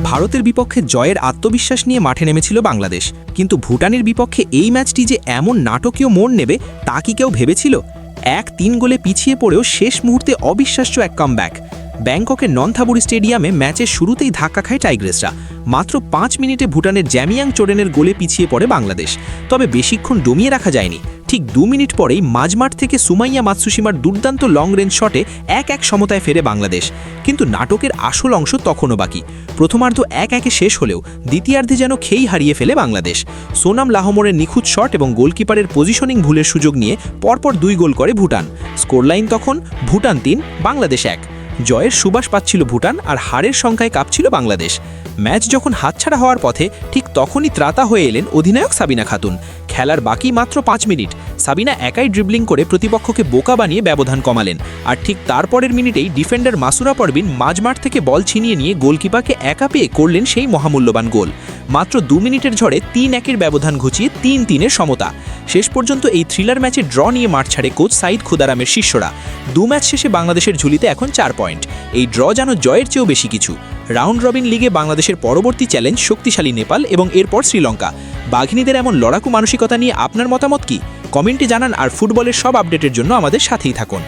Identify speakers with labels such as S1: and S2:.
S1: ভারতের বিপক্ষে জয়ের আত্মবিশ্বাস নিয়ে মাঠে নেমেছিল বাংলাদেশ, কিন্তু ভুটানের বিপক্ষে এই ম্যাচটি যে এমন নাটকীয় মোড় নেবে তা কি কেউ ভেবেছিল? 1-3 গোলে পিছিয়ে পড়েও শেষ মুহূর্তে অবিশ্বাস্য এক কামব্যাক। ব্যাংককের নন্থাবুরি স্টেডিয়ামে ম্যাচের শুরুতেই ধাক্কা খায় টাইগ্রেসরা। মাত্র 5 মিনিটে ভুটানের জ্যামিয়াং চোরেনের গোলে পিছিয়ে পড়ে বাংলাদেশ। তবে বেশিক্ষণ দমিয়ে রাখা যায়নি। ঠিক 2 মিনিট পরেই মাঝমাঠ থেকে সুমাইয়া মাতসুশিমার দুর্দান্ত লং রেঞ্জ শটে 1-1 সমতায় ফেরে বাংলাদেশ। কিন্তু নাটকের আসল অংশ তখনও বাকি। প্রথমার্ধ 1-1 শেষ হলেও দ্বিতীয়ার্ধে যেন খেই হারিয়ে ফেলে বাংলাদেশ। সোনাম লাহমরের নিখুঁত শট এবং গোলকিপারের পজিশনিং ভুলের সুযোগ নিয়ে পরপর 2 গোল করে ভুটান। স্কোরলাইন তখন ভুটান 3, বাংলাদেশ 1। জয়ের সুবাস পাচ্ছিল ভুটান, আর হারের সংখ্যায় কাঁপছিল বাংলাদেশ। ম্যাচ যখন হাতছাড়া হওয়ার পথে ঠিক তখনই ত্রাতা হয়ে এলেন অধিনায়ক সাবিনা খাতুন। খেলার বাকি মাত্র 5 মিনিট। সাবিনা একাই ড্রিবলিং করে প্রতিপক্ষকে বোকা বানিয়ে ব্যবধান কমালেন, আর ঠিক তারপরের মিনিটেই ডিফেন্ডার মাসুরা পারভিন মাঝমাঠ থেকে বল ছিনিয়ে নিয়ে গোলকিপারকে একা পেয়ে করলেন সেই মহামূল্যবান গোল। মাত্র 2 মিনিটের ঝড়ে 3-1 ব্যবধান ঘুচিয়ে 3-3 সমতা। শেষ পর্যন্ত এই থ্রিলার ম্যাচে ড্র নিয়ে মাঠ ছাড়ে কোচ সাইদ খুদারামের শিষ্যরা। 2 ম্যাচ শেষে বাংলাদেশের ঝুলিতে এখন 4 পয়েন্ট। এই ড্র যেন জয়ের চেয়েও বেশি কিছু। রাউন্ড রবিন লিগে বাংলাদেশের পরবর্তী চ্যালেঞ্জ শক্তিশালী নেপাল এবং এরপর শ্রীলঙ্কা। বাঘিনীদের এমন লড়াকু মানসিকতা নিয়ে আপনার মতামত কি? কমেন্টে জানান, আর ফুটবলের সব আপডেটের জন্য আমাদের সাথেই থাকুন।